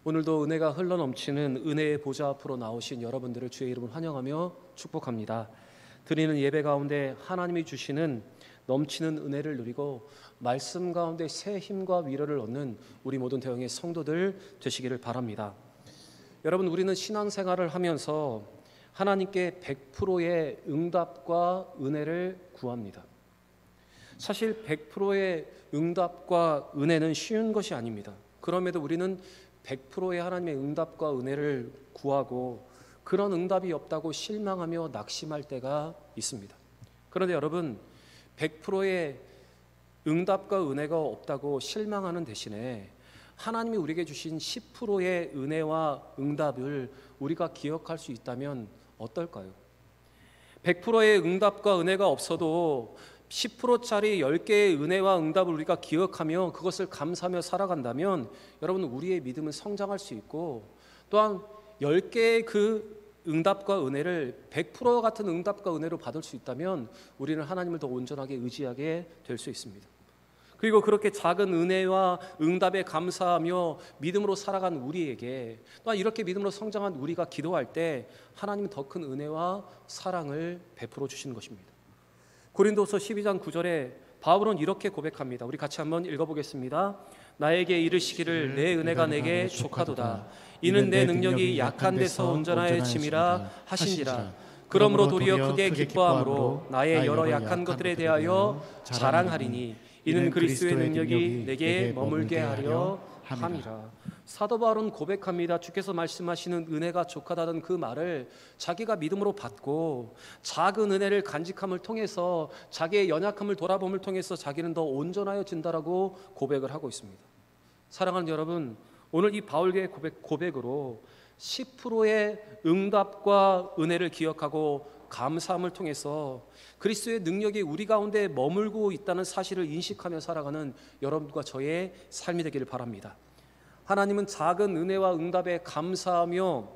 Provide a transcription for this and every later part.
오늘도 은혜가 흘러넘치는 은혜의 보좌 앞으로 나오신 여러분들을 주의 이름으로 환영하며 축복합니다. 드리는 예배 가운데 하나님이 주시는 넘치는 은혜를 누리고 말씀 가운데 새 힘과 위로를 얻는 우리 모든 대형의 성도들 되시기를 바랍니다. 여러분, 우리는 신앙생활을 하면서 하나님께 100%의 응답과 은혜를 구합니다. 사실 100%의 응답과 은혜는 쉬운 것이 아닙니다. 그럼에도 우리는 100%의 하나님의 응답과 은혜를 구하고 그런 응답이 없다고 실망하며 낙심할 때가 있습니다. 그런데 여러분, 100%의 응답과 은혜가 없다고 실망하는 대신에 하나님이 우리에게 주신 10%의 은혜와 응답을 우리가 기억할 수 있다면 어떨까요? 100%의 응답과 은혜가 없어도 10%짜리 10개의 은혜와 응답을 우리가 기억하며 그것을 감사하며 살아간다면 여러분, 우리의 믿음은 성장할 수 있고 또한 10개의 그 응답과 은혜를 100% 같은 응답과 은혜로 받을 수 있다면 우리는 하나님을 더 온전하게 의지하게 될 수 있습니다. 그리고 그렇게 작은 은혜와 응답에 감사하며 믿음으로 살아간 우리에게 또한 이렇게 믿음으로 성장한 우리가 기도할 때 하나님은 더 큰 은혜와 사랑을 베풀어 주시는 것입니다. 고린도서 12장 9절에 바울은 이렇게 고백합니다. 우리 같이 한번 읽어보겠습니다. 나에게 이르시기를 내 은혜가 내게 족하도다. 이는 내 능력이 약한 데서 온전하여짐이라 하시니라. 그러므로 도리어 크게 기뻐함으로 나의 여러 약한 것들에 대하여 자랑하리니 이는 그리스도의 능력이 내게 머물게 하려 함이라. 사도 바울은 고백합니다. 주께서 말씀하시는 은혜가 족하다는 그 말을 자기가 믿음으로 받고 작은 은혜를 간직함을 통해서 자기의 연약함을 돌아봄을 통해서 자기는 더 온전하여진다라고 고백을 하고 있습니다. 사랑하는 여러분, 오늘 이 바울의 고백으로 10%의 응답과 은혜를 기억하고 감사함을 통해서 그리스도의 능력이 우리 가운데 머물고 있다는 사실을 인식하며 살아가는 여러분과 저의 삶이 되기를 바랍니다. 하나님은 작은 은혜와 응답에 감사하며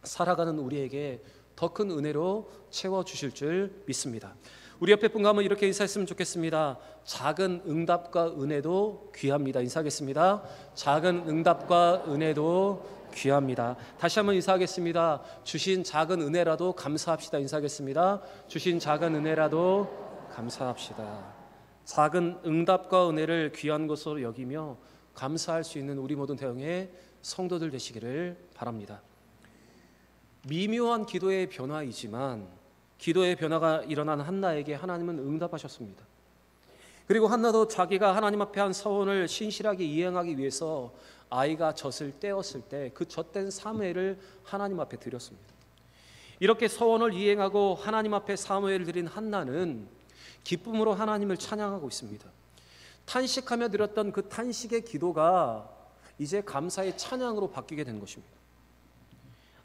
살아가는 우리에게 더 큰 은혜로 채워주실 줄 믿습니다. 우리 옆에 분과 한번 이렇게 인사했으면 좋겠습니다. 작은 응답과 은혜도 귀합니다. 인사하겠습니다. 작은 응답과 은혜도 귀합니다. 다시 한번 인사하겠습니다. 주신 작은 은혜라도 감사합시다. 인사하겠습니다. 주신 작은 은혜라도 감사합시다. 작은 응답과 은혜를 귀한 것으로 여기며 감사할 수 있는 우리 모든 대형의 성도들 되시기를 바랍니다. 미묘한 기도의 변화이지만 기도의 변화가 일어난 한나에게 하나님은 응답하셨습니다. 그리고 한나도 자기가 하나님 앞에 한 서원을 신실하게 이행하기 위해서 아이가 젖을 떼었을 때 그 젖된 사무엘을 하나님 앞에 드렸습니다. 이렇게 서원을 이행하고 하나님 앞에 사무엘을 드린 한나는 기쁨으로 하나님을 찬양하고 있습니다. 탄식하며 드렸던 그 탄식의 기도가 이제 감사의 찬양으로 바뀌게 된 것입니다.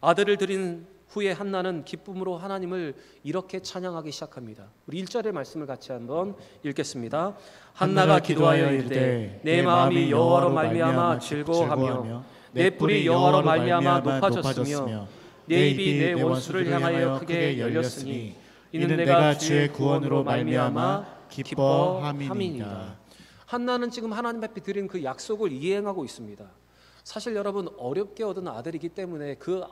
아들을 드린 후에 한나는 기쁨으로 하나님을 이렇게 찬양하기 시작합니다. 우리 1절의 말씀을 같이 한번 읽겠습니다. 한나가 기도하여 이르되 내 마음이 여호와로 말미암아 즐거워하며 내 뿔이 여호와로 말미암아 높아졌으며 내 입이 내 원수를 향하여 크게 열렸으니 이는 내가 주의 구원으로 말미암아 기뻐함이니라. 한나는 지금 하나님 앞에 드린 그 약속을 이행하고 있습니다. 사실 여러분, 어렵게 얻은 아들이기 때문에 그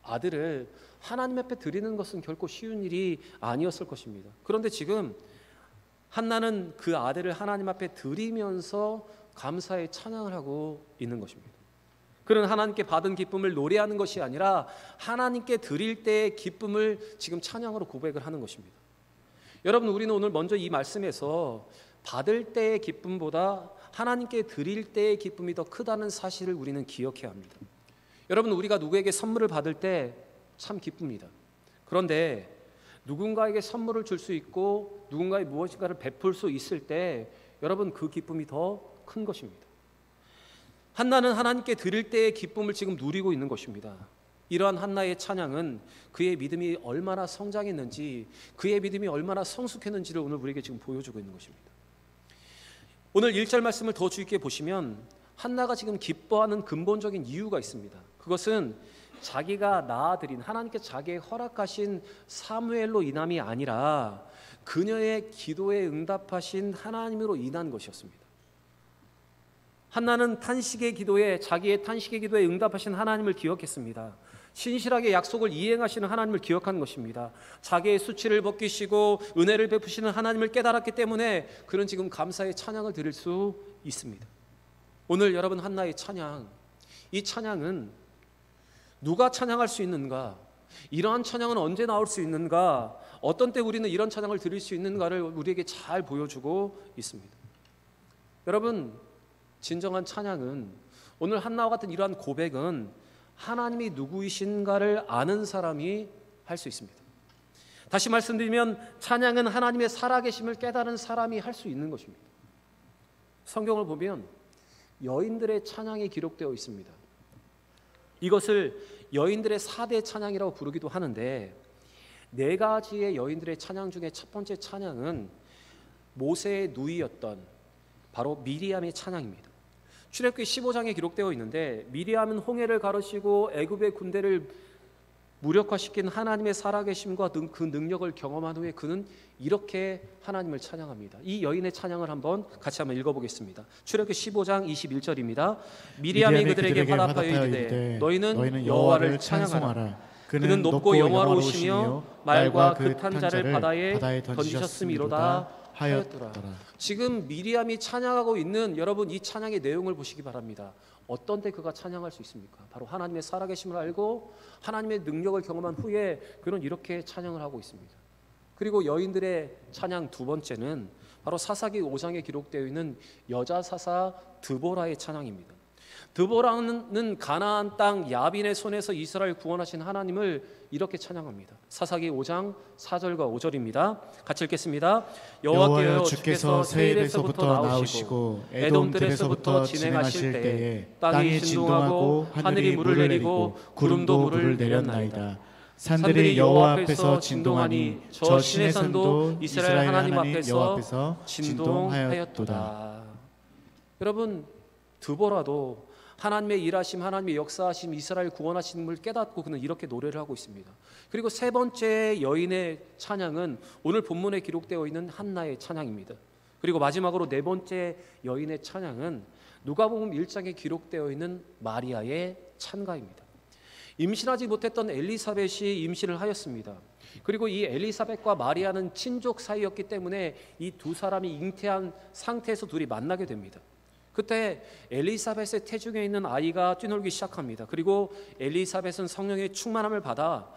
아들을 하나님 앞에 드리는 것은 결코 쉬운 일이 아니었을 것입니다. 그런데 지금 한나는 그 아들을 하나님 앞에 드리면서 감사의 찬양을 하고 있는 것입니다. 그는 하나님께 받은 기쁨을 노래하는 것이 아니라 하나님께 드릴 때의 기쁨을 지금 찬양으로 고백을 하는 것입니다. 여러분, 우리는 오늘 먼저 이 말씀에서 받을 때의 기쁨보다 하나님께 드릴 때의 기쁨이 더 크다는 사실을 우리는 기억해야 합니다. 여러분, 우리가 누구에게 선물을 받을 때 참 기쁩니다. 그런데 누군가에게 선물을 줄 수 있고 누군가의 무엇인가를 베풀 수 있을 때 여러분, 그 기쁨이 더 큰 것입니다. 한나는 하나님께 드릴 때의 기쁨을 지금 누리고 있는 것입니다. 이러한 한나의 찬양은 그의 믿음이 얼마나 성장했는지, 그의 믿음이 얼마나 성숙했는지를 오늘 우리에게 지금 보여주고 있는 것입니다. 오늘 1절 말씀을 더 주의 깊게 보시면 한나가 지금 기뻐하는 근본적인 이유가 있습니다. 그것은 자기가 낳아드린, 하나님께 자기의 허락하신 사무엘로 인함이 아니라 그녀의 기도에 응답하신 하나님으로 인한 것이었습니다. 한나는 탄식의 기도에, 자기의 탄식의 기도에 응답하신 하나님을 기억했습니다. 신실하게 약속을 이행하시는 하나님을 기억한 것입니다. 자기의 수치를 벗기시고 은혜를 베푸시는 하나님을 깨달았기 때문에 그는 지금 감사의 찬양을 드릴 수 있습니다. 오늘 여러분, 한나의 찬양, 이 찬양은 누가 찬양할 수 있는가? 이러한 찬양은 언제 나올 수 있는가? 어떤 때 우리는 이런 찬양을 드릴 수 있는가를 우리에게 잘 보여주고 있습니다. 여러분, 진정한 찬양은, 오늘 한나와 같은 이러한 고백은 하나님이 누구이신가를 아는 사람이 할 수 있습니다. 다시 말씀드리면 찬양은 하나님의 살아계심을 깨달은 사람이 할 수 있는 것입니다. 성경을 보면 여인들의 찬양이 기록되어 있습니다. 이것을 여인들의 4대 찬양이라고 부르기도 하는데, 4가지의 여인들의 찬양 중에 첫 번째 찬양은 모세의 누이였던 바로 미리암의 찬양입니다. 출애굽기 15장에 기록되어 있는데, 미리암은 홍해를 가르시고 애굽의 군대를 무력화시킨 하나님의 살아계심과 그 능력을 경험한 후에 그는 이렇게 하나님을 찬양합니다. 이 여인의 찬양을 같이 한번 읽어보겠습니다. 출애굽기 15장 21절입니다. 미리암이 그들에게 화답하여 이르되 너희는 여호와를 찬양하라. 그는 높고 영화로우시며 말과 그 탄 자를 바다에 던지셨음이로다 하였더라. 지금 미리암이 찬양하고 있는, 여러분, 이 찬양의 내용을 보시기 바랍니다. 어떤 때 그가 찬양할 수 있습니까? 바로 하나님의 살아계심을 알고 하나님의 능력을 경험한 후에 그는 이렇게 찬양을 하고 있습니다. 그리고 여인들의 찬양 두 번째는 바로 사사기 5장에 기록되어 있는 여자 사사 드보라의 찬양입니다. 드보라는 가나안 땅 야빈의 손에서 이스라엘 구원하신 하나님을 이렇게 찬양합니다. 사사기 5장 4절과 5절입니다. 같이 읽겠습니다. 여호와께여 주께서 세일에서부터 나오시고 에돔들에서부터 진행하실 때에 땅이 진동하고 하늘이 물을 내리고 구름도 물을 내렸나이다. 산들이 여호와 앞에서 진동하니 저 신의 산도 이스라엘 하나님 앞에서 진동하였도다. 여러분, 드보라도 하나님의 일하심, 하나님의 역사하심, 이스라엘 구원하심을 깨닫고 그는 이렇게 노래를 하고 있습니다. 그리고 세 번째 여인의 찬양은 오늘 본문에 기록되어 있는 한나의 찬양입니다. 그리고 마지막으로 네 번째 여인의 찬양은 누가복음 1장에 기록되어 있는 마리아의 찬가입니다. 임신하지 못했던 엘리사벳이 임신을 하였습니다. 그리고 이 엘리사벳과 마리아는 친족 사이였기 때문에 이 두 사람이 잉태한 상태에서 둘이 만나게 됩니다. 그때 엘리사벳의 태중에 있는 아이가 뛰놀기 시작합니다. 그리고 엘리사벳은 성령의 충만함을 받아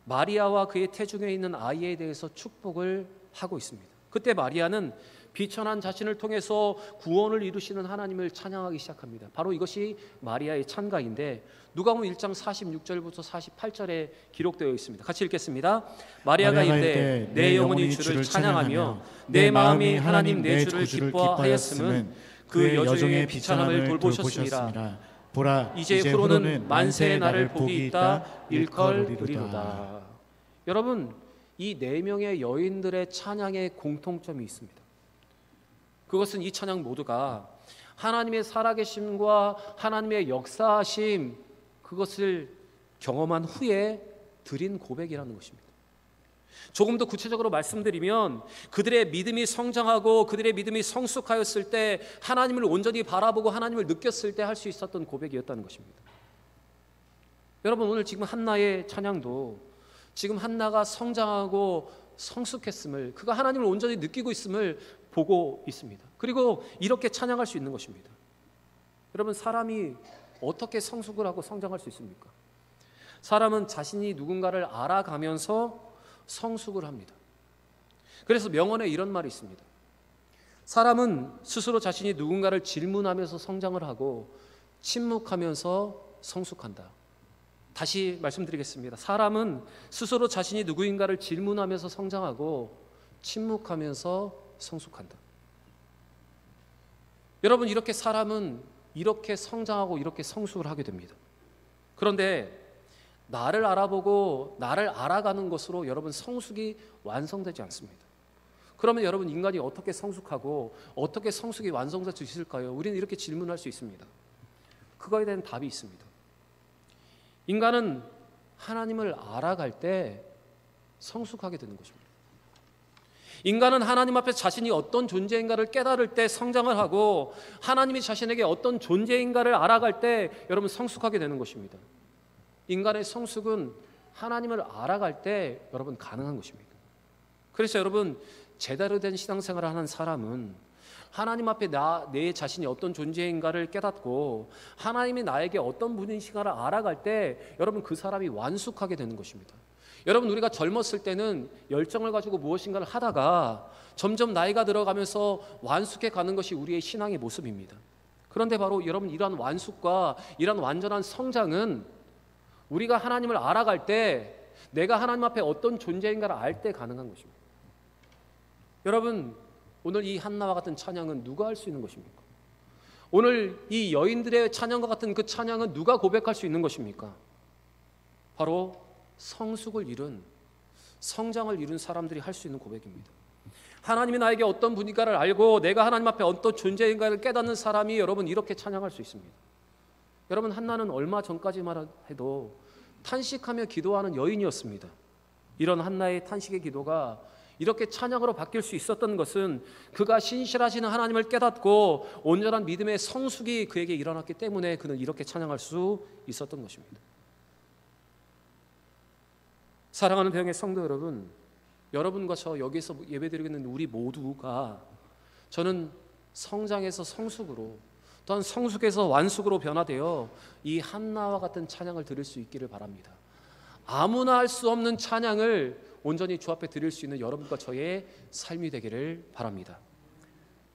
마리아와 그의 태중에 있는 아이에 대해서 축복을 하고 있습니다. 그때 마리아는 비천한 자신을 통해서 구원을 이루시는 하나님을 찬양하기 시작합니다. 바로 이것이 마리아의 찬가인데, 누가복음 1장 46절부터 48절에 기록되어 있습니다. 같이 읽겠습니다. 마리아가 이르되 내 영혼이 주를 찬양하며 내 마음이 하나님 내 주를 기뻐하였음은 그 여종의 비천함을 돌보셨습니다. 보라, 이제 후로는 만세의 날을 복이 있다 일컬으리로다. 여러분, 이 4명의 여인들의 찬양에 공통점이 있습니다. 그것은 이 찬양 모두가 하나님의 살아계심과 하나님의 역사하심, 그것을 경험한 후에 드린 고백이라는 것입니다. 조금 더 구체적으로 말씀드리면 그들의 믿음이 성장하고 그들의 믿음이 성숙하였을 때, 하나님을 온전히 바라보고 하나님을 느꼈을 때 할 수 있었던 고백이었다는 것입니다. 여러분, 오늘 지금 한나의 찬양도 지금 한나가 성장하고 성숙했음을, 그가 하나님을 온전히 느끼고 있음을 보고 있습니다. 그리고 이렇게 찬양할 수 있는 것입니다. 여러분, 사람이 어떻게 성숙을 하고 성장할 수 있습니까? 사람은 자신이 누군가를 알아가면서 성숙을 합니다. 그래서 명언에 이런 말이 있습니다. 사람은 스스로 자신이 누군가를 질문하면서 성장을 하고 침묵하면서 성숙한다. 다시 말씀드리겠습니다. 사람은 스스로 자신이 누구인가를 질문하면서 성장하고 침묵하면서 성숙한다. 여러분, 이렇게 사람은 이렇게 성장하고 이렇게 성숙을 하게 됩니다. 그런데 나를 알아보고 나를 알아가는 것으로 여러분 성숙이 완성되지 않습니다. 그러면 여러분, 인간이 어떻게 성숙하고 어떻게 성숙이 완성될 수 있을까요? 우리는 이렇게 질문할 수 있습니다. 그거에 대한 답이 있습니다. 인간은 하나님을 알아갈 때 성숙하게 되는 것입니다. 인간은 하나님 앞에 자신이 어떤 존재인가를 깨달을 때 성장을 하고 하나님이 자신에게 어떤 존재인가를 알아갈 때 여러분 성숙하게 되는 것입니다. 인간의 성숙은 하나님을 알아갈 때 여러분 가능한 것입니다. 그래서 여러분 제대로 된 신앙생활을 하는 사람은 하나님 앞에 내 자신이 어떤 존재인가를 깨닫고 하나님이 나에게 어떤 분이신가를 알아갈 때 여러분 그 사람이 완숙하게 되는 것입니다. 여러분 우리가 젊었을 때는 열정을 가지고 무엇인가를 하다가 점점 나이가 들어가면서 완숙해 가는 것이 우리의 신앙의 모습입니다. 그런데 바로 여러분 이러한 완숙과 이러한 완전한 성장은 우리가 하나님을 알아갈 때 내가 하나님 앞에 어떤 존재인가를 알 때 가능한 것입니다. 여러분 오늘 이 한나와 같은 찬양은 누가 할 수 있는 것입니까? 오늘 이 여인들의 찬양과 같은 그 찬양은 누가 고백할 수 있는 것입니까? 바로 성숙을 이룬 성장을 이룬 사람들이 할 수 있는 고백입니다. 하나님이 나에게 어떤 분인가를 알고 내가 하나님 앞에 어떤 존재인가를 깨닫는 사람이 여러분 이렇게 찬양할 수 있습니다. 여러분 한나는 얼마 전까지만 해도 탄식하며 기도하는 여인이었습니다. 이런 한나의 탄식의 기도가 이렇게 찬양으로 바뀔 수 있었던 것은 그가 신실하신 하나님을 깨닫고 온전한 믿음의 성숙이 그에게 일어났기 때문에 그는 이렇게 찬양할 수 있었던 것입니다. 사랑하는 대형의 성도 여러분, 여러분과 저 여기서 예배드리고 있는 우리 모두가 저는 성장에서 성숙으로 또한 성숙에서 완숙으로 변화되어 이 한나와 같은 찬양을 드릴 수 있기를 바랍니다. 아무나 할 수 없는 찬양을 온전히 주 앞에 드릴 수 있는 여러분과 저의 삶이 되기를 바랍니다.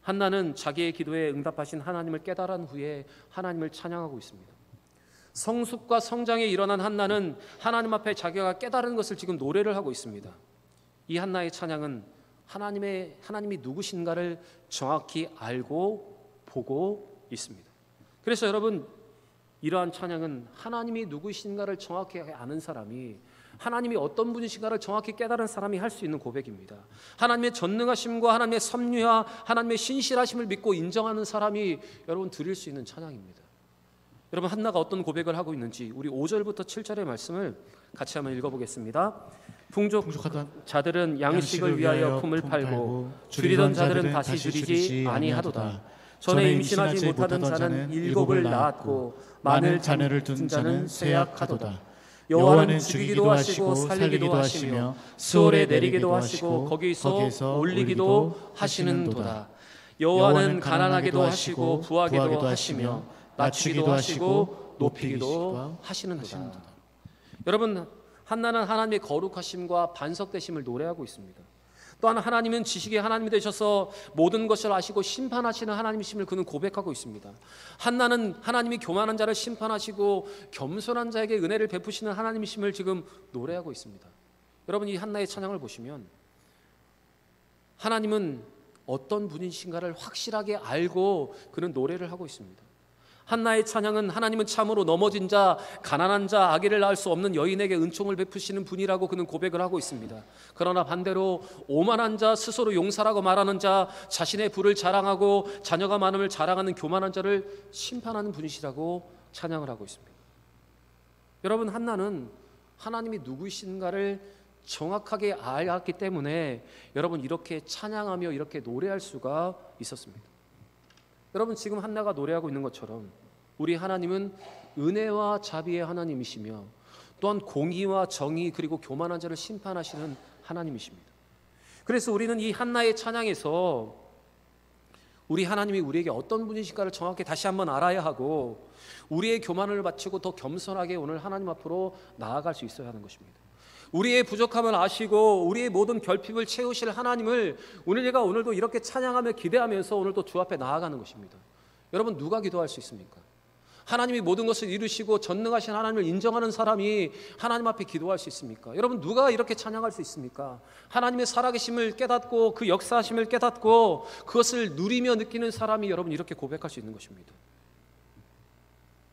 한나는 자기의 기도에 응답하신 하나님을 깨달은 후에 하나님을 찬양하고 있습니다. 성숙과 성장에 일어난 한나는 하나님 앞에 자기가 깨달은 것을 지금 노래를 하고 있습니다. 이 한나의 찬양은 하나님이 누구신가를 정확히 알고 보고 있습니다. 그래서 여러분 이러한 찬양은 하나님이 누구신가를 정확히 아는 사람이 하나님이 어떤 분이신가를 정확히 깨달은 사람이 할 수 있는 고백입니다. 하나님의 전능하심과 하나님의 섭리와 하나님의 신실하심을 믿고 인정하는 사람이 여러분 드릴 수 있는 찬양입니다. 여러분 한나가 어떤 고백을 하고 있는지 우리 5절부터 7절의 말씀을 같이 한번 읽어보겠습니다. 풍족하던 자들은 양식을 위하여 품을 팔고 줄이던 자들은 다시 줄이지 아니하도다. 전에 임신하지 못하던 자는 7을 낳았고 많은 자녀를 둔 자는 쇠약하도다. 여호와는 죽이기도 하시고 살리기도 하시며 수월에 내리기도 하시고 거기서 올리기도 하시는도다. 여호와는 가난하게도 하시고 부하게도 하시며 낮추기도 하시고 높이기도 하시는도다. 여러분 한나는 하나님의 거룩하심과 반석되심을 노래하고 있습니다. 또한 하나님은 지식의 하나님이 되셔서 모든 것을 아시고 심판하시는 하나님이심을 그는 고백하고 있습니다. 한나는 하나님이 교만한 자를 심판하시고 겸손한 자에게 은혜를 베푸시는 하나님이심을 지금 노래하고 있습니다. 여러분 이 한나의 찬양을 보시면 하나님은 어떤 분이신가를 확실하게 알고 그는 노래를 하고 있습니다. 한나의 찬양은 하나님은 참으로 넘어진 자, 가난한 자, 아기를 낳을 수 없는 여인에게 은총을 베푸시는 분이라고 그는 고백을 하고 있습니다. 그러나 반대로 오만한 자, 스스로 용사라고 말하는 자, 자신의 부를 자랑하고 자녀가 많음을 자랑하는 교만한 자를 심판하는 분이시라고 찬양을 하고 있습니다. 여러분 한나는 하나님이 누구이신가를 정확하게 알았기 때문에 여러분 이렇게 찬양하며 이렇게 노래할 수가 있었습니다. 여러분 지금 한나가 노래하고 있는 것처럼 우리 하나님은 은혜와 자비의 하나님이시며 또한 공의와 정의 그리고 교만한 자를 심판하시는 하나님이십니다. 그래서 우리는 이 한나의 찬양에서 우리 하나님이 우리에게 어떤 분이신가를 정확히 다시 한번 알아야 하고 우리의 교만을 바치고 더 겸손하게 오늘 하나님 앞으로 나아갈 수 있어야 하는 것입니다. 우리의 부족함을 아시고 우리의 모든 결핍을 채우실 하나님을 우리가 오늘도 이렇게 찬양하며 기대하면서 오늘도 주 앞에 나아가는 것입니다. 여러분 누가 기도할 수 있습니까? 하나님이 모든 것을 이루시고 전능하신 하나님을 인정하는 사람이 하나님 앞에 기도할 수 있습니까? 여러분 누가 이렇게 찬양할 수 있습니까? 하나님의 살아계심을 깨닫고 그 역사하심을 깨닫고 그것을 누리며 느끼는 사람이 여러분 이렇게 고백할 수 있는 것입니다.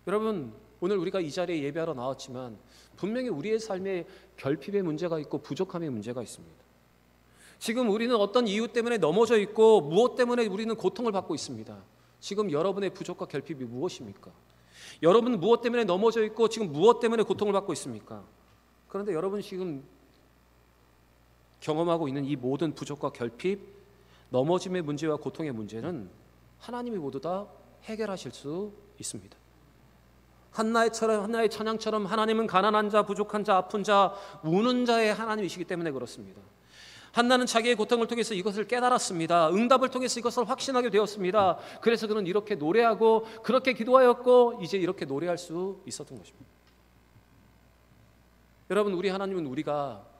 여러분 오늘 우리가 이 자리에 예배하러 나왔지만 분명히 우리의 삶에 결핍의 문제가 있고 부족함의 문제가 있습니다. 지금 우리는 어떤 이유 때문에 넘어져 있고 무엇 때문에 우리는 고통을 받고 있습니다. 지금 여러분의 부족과 결핍이 무엇입니까? 여러분은 무엇 때문에 넘어져 있고 지금 무엇 때문에 고통을 받고 있습니까? 그런데 여러분 지금 경험하고 있는 이 모든 부족과 결핍, 넘어짐의 문제와 고통의 문제는 하나님이 모두 다 해결하실 수 있습니다. 한나의 찬양처럼 하나님은 가난한 자, 부족한 자, 아픈 자, 우는 자의 하나님이시기 때문에 그렇습니다. 한나는 자기의 고통을 통해서 이것을 깨달았습니다. 응답을 통해서 이것을 확신하게 되었습니다. 그래서 그는 이렇게 노래하고 그렇게 기도하였고 이제 이렇게 노래할 수 있었던 것입니다. 여러분, 우리 하나님은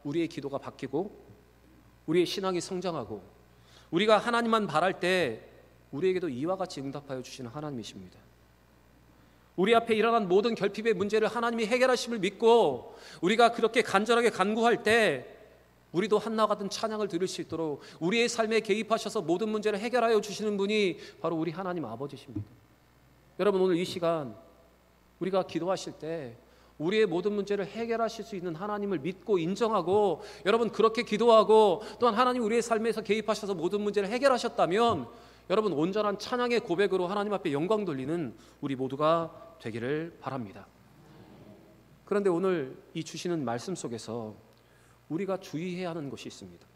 우리의 기도가 바뀌고 우리의 신앙이 성장하고 우리가 하나님만 바랄 때 우리에게도 이와 같이 응답하여 주시는 하나님이십니다. 우리 앞에 일어난 모든 결핍의 문제를 하나님이 해결하심을 믿고 우리가 그렇게 간절하게 간구할 때 우리도 한나와 같은 찬양을 들을 수 있도록 우리의 삶에 개입하셔서 모든 문제를 해결하여 주시는 분이 바로 우리 하나님 아버지십니다. 여러분, 오늘 이 시간 우리가 기도하실 때 우리의 모든 문제를 해결하실 수 있는 하나님을 믿고 인정하고 여러분 그렇게 기도하고 또한 하나님 우리의 삶에서 개입하셔서 모든 문제를 해결하셨다면 여러분 온전한 찬양의 고백으로 하나님 앞에 영광 돌리는 우리 모두가 되기를 바랍니다. 그런데 오늘 이 주시는 말씀 속에서 우리가 주의해야 하는 것이 있습니다.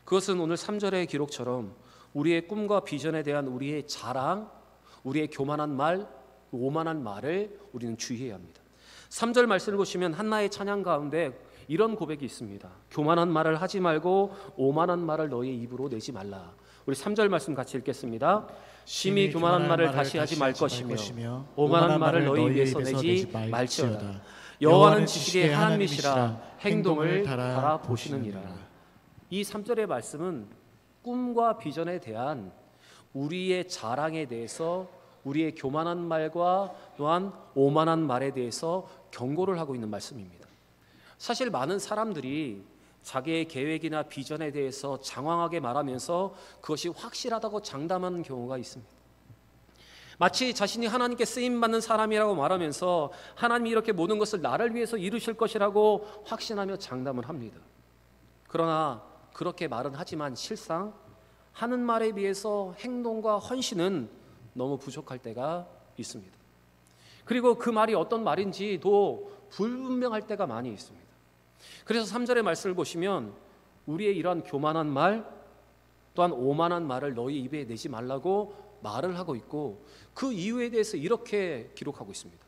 그것은 오늘 3절의 기록처럼 우리의 꿈과 비전에 대한 우리의 자랑, 우리의 교만한 말, 오만한 말을 우리는 주의해야 합니다. 3절 말씀을 보시면 한나의 찬양 가운데 이런 고백이 있습니다. 교만한 말을 하지 말고 오만한 말을 너의 입으로 내지 말라. 우리 3절 말씀 같이 읽겠습니다. 심히 교만한 말을 다시 하지 말 것이며 오만한 말을 너희 입에서 내지 말지어다. 여호와는 지식의 하나님이시라 행동을 달아보시느니라. 이 3절의 말씀은 꿈과 비전에 대한 우리의 자랑에 대해서 우리의 교만한 말과 또한 오만한 말에 대해서 경고를 하고 있는 말씀입니다. 사실 많은 사람들이 자기의 계획이나 비전에 대해서 장황하게 말하면서 그것이 확실하다고 장담하는 경우가 있습니다. 마치 자신이 하나님께 쓰임받는 사람이라고 말하면서 하나님이 이렇게 모든 것을 나를 위해서 이루실 것이라고 확신하며 장담을 합니다. 그러나 그렇게 말은 하지만 실상 하는 말에 비해서 행동과 헌신은 너무 부족할 때가 있습니다. 그리고 그 말이 어떤 말인지도 불분명할 때가 많이 있습니다. 그래서 3절의 말씀을 보시면 우리의 이러한 교만한 말 또한 오만한 말을 너희 입에 내지 말라고 말을 하고 있고 그 이유에 대해서 이렇게 기록하고 있습니다.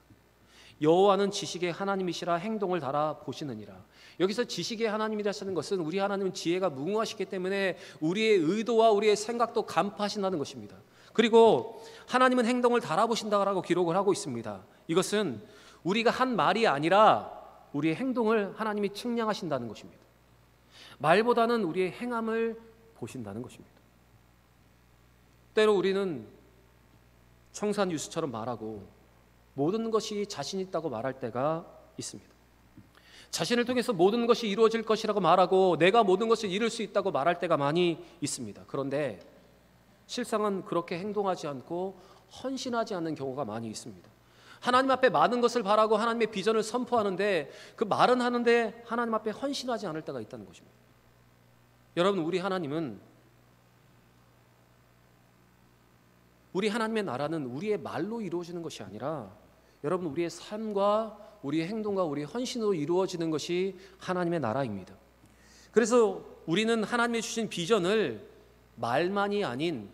여호와는 지식의 하나님이시라 행동을 달아보시느니라. 여기서 지식의 하나님이라는 것은 우리 하나님은 지혜가 무궁하시기 때문에 우리의 의도와 우리의 생각도 간파하신다는 것입니다. 그리고 하나님은 행동을 달아보신다고 기록을 하고 있습니다. 이것은 우리가 한 말이 아니라 우리의 행동을 하나님이 측량하신다는 것입니다. 말보다는 우리의 행함을 보신다는 것입니다. 때로 우리는 청산 유수처럼 말하고 모든 것이 자신 있다고 말할 때가 있습니다. 자신을 통해서 모든 것이 이루어질 것이라고 말하고 내가 모든 것을 이룰 수 있다고 말할 때가 많이 있습니다. 그런데 실상은 그렇게 행동하지 않고 헌신하지 않는 경우가 많이 있습니다. 하나님 앞에 많은 것을 바라고 하나님의 비전을 선포하는데 그 말은 하는데 하나님 앞에 헌신하지 않을 때가 있다는 것입니다. 여러분, 우리 하나님의 나라는 우리의 말로 이루어지는 것이 아니라 여러분 우리의 삶과 우리의 행동과 우리의 헌신으로 이루어지는 것이 하나님의 나라입니다. 그래서 우리는 하나님이 주신 비전을 말만이 아닌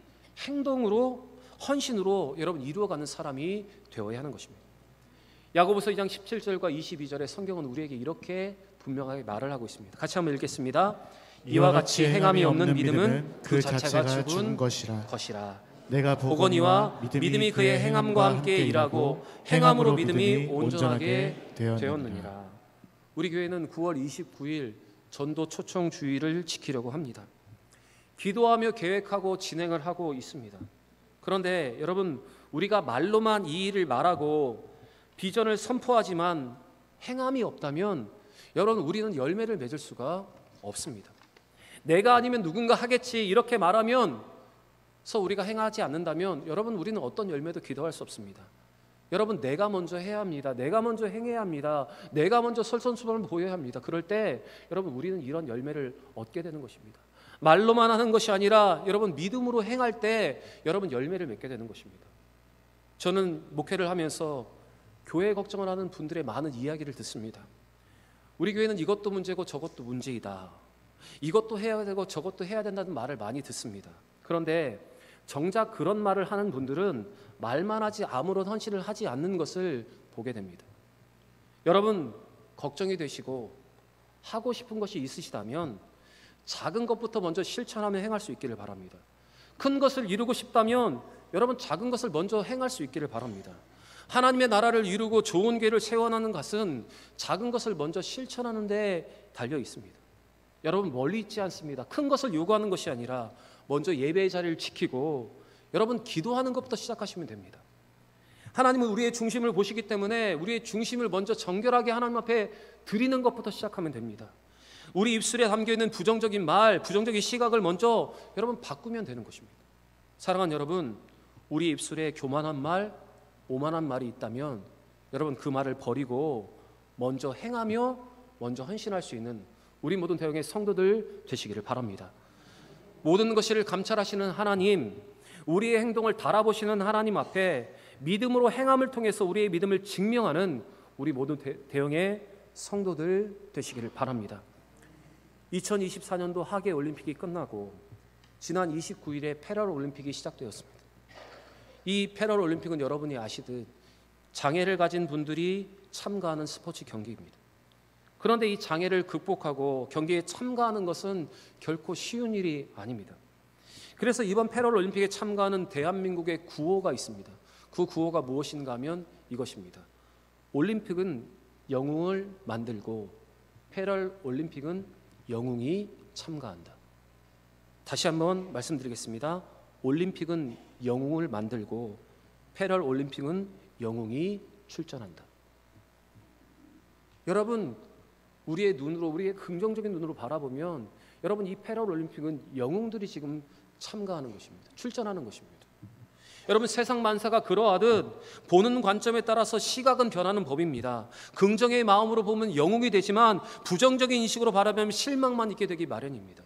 행동으로 헌신으로 여러분 이루어가는 사람이 되어야 하는 것입니다. 야고보서 2장 17절과 22절의 성경은 우리에게 이렇게 분명하게 말을 하고 있습니다. 같이 한번 읽겠습니다. 이와 같이 행함이 없는 믿음은 그 자체가 죽은 것이라. 내가 보거니와 믿음이 그의 행함과 함께 일하고 행함으로 믿음이 온전하게 되었느니라. 우리 교회는 9월 29일 전도 초청 주일을 지키려고 합니다. 기도하며 계획하고 진행을 하고 있습니다. 그런데 여러분, 우리가 말로만 이 일을 말하고 비전을 선포하지만 행함이 없다면 여러분 우리는 열매를 맺을 수가 없습니다. 내가 아니면 누군가 하겠지 이렇게 말하면 우리가 행하지 않는다면 여러분 우리는 어떤 열매도 기도할 수 없습니다. 여러분, 내가 먼저 해야 합니다. 내가 먼저 행해야 합니다. 내가 먼저 솔선수범을 보여야 합니다. 그럴 때 여러분 우리는 이런 열매를 얻게 되는 것입니다. 말로만 하는 것이 아니라 여러분 믿음으로 행할 때 여러분 열매를 맺게 되는 것입니다. 저는 목회를 하면서 교회 걱정을 하는 분들의 많은 이야기를 듣습니다. 우리 교회는 이것도 문제고 저것도 문제이다. 이것도 해야 되고 저것도 해야 된다는 말을 많이 듣습니다. 그런데 정작 그런 말을 하는 분들은 말만 하지 아무런 헌신을 하지 않는 것을 보게 됩니다. 여러분, 걱정이 되시고 하고 싶은 것이 있으시다면 작은 것부터 먼저 실천하며 행할 수 있기를 바랍니다. 큰 것을 이루고 싶다면 여러분 작은 것을 먼저 행할 수 있기를 바랍니다. 하나님의 나라를 이루고 좋은 계를 세워나가는 것은 작은 것을 먼저 실천하는 데 달려 있습니다. 여러분, 멀리 있지 않습니다. 큰 것을 요구하는 것이 아니라 먼저 예배의 자리를 지키고 여러분 기도하는 것부터 시작하시면 됩니다. 하나님은 우리의 중심을 보시기 때문에 우리의 중심을 먼저 정결하게 하나님 앞에 드리는 것부터 시작하면 됩니다. 우리 입술에 담겨있는 부정적인 말, 부정적인 시각을 먼저 여러분 바꾸면 되는 것입니다. 사랑하는 여러분, 우리 입술에 교만한 말, 오만한 말이 있다면 여러분 그 말을 버리고 먼저 행하며 먼저 헌신할 수 있는 우리 모든 대형의 성도들 되시기를 바랍니다. 모든 것을 감찰하시는 하나님, 우리의 행동을 달아보시는 하나님 앞에 믿음으로 행함을 통해서 우리의 믿음을 증명하는 우리 모든 대형의 성도들 되시기를 바랍니다. 2024년도 하계 올림픽이 끝나고 지난 29일에 패럴 올림픽이 시작되었습니다. 이 패럴 올림픽은 여러분이 아시듯 장애를 가진 분들이 참가하는 스포츠 경기입니다. 그런데 이 장애를 극복하고 경기에 참가하는 것은 결코 쉬운 일이 아닙니다. 그래서 이번 패럴 올림픽에 참가하는 대한민국의 구호가 있습니다. 그 구호가 무엇인가 하면 이것입니다. 올림픽은 영웅을 만들고 패럴 올림픽은 영웅이 참가한다. 다시 한번 말씀드리겠습니다. 올림픽은 영웅을 만들고 패럴 올림픽은 영웅이 출전한다. 여러분, 우리의 눈으로, 우리의 긍정적인 눈으로 바라보면 여러분 이 패럴 올림픽은 영웅들이 지금 참가하는 것입니다. 출전하는 것입니다. 여러분, 세상 만사가 그러하듯 보는 관점에 따라서 시각은 변하는 법입니다. 긍정의 마음으로 보면 영웅이 되지만 부정적인 인식으로 바라보면 실망만 있게 되기 마련입니다.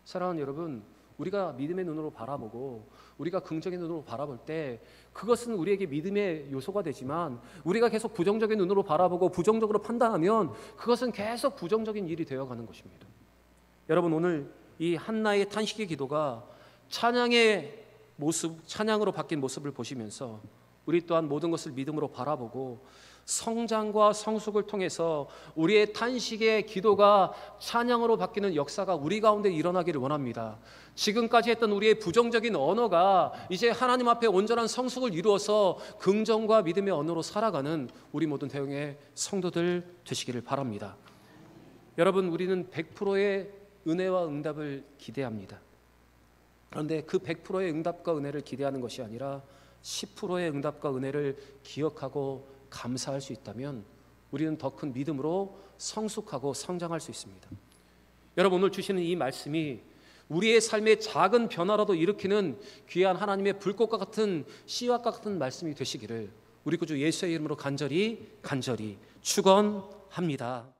사랑하는 여러분, 우리가 믿음의 눈으로 바라보고 우리가 긍정의 눈으로 바라볼 때 그것은 우리에게 믿음의 요소가 되지만 우리가 계속 부정적인 눈으로 바라보고 부정적으로 판단하면 그것은 계속 부정적인 일이 되어가는 것입니다. 여러분, 오늘 이 한나의 탄식의 기도가 찬양의 모습, 찬양으로 바뀐 모습을 보시면서 우리 또한 모든 것을 믿음으로 바라보고 성장과 성숙을 통해서 우리의 탄식의 기도가 찬양으로 바뀌는 역사가 우리 가운데 일어나기를 원합니다. 지금까지 했던 우리의 부정적인 언어가 이제 하나님 앞에 온전한 성숙을 이루어서 긍정과 믿음의 언어로 살아가는 우리 모든 대형의 성도들 되시기를 바랍니다. 여러분, 우리는 100%의 은혜와 응답을 기대합니다. 그런데 그 100%의 응답과 은혜를 기대하는 것이 아니라 10%의 응답과 은혜를 기억하고 감사할 수 있다면 우리는 더 큰 믿음으로 성숙하고 성장할 수 있습니다. 여러분, 오늘 주시는 이 말씀이 우리의 삶의 작은 변화라도 일으키는 귀한 하나님의 불꽃과 같은 씨앗과 같은 말씀이 되시기를 우리 구주 예수의 이름으로 간절히 축원합니다.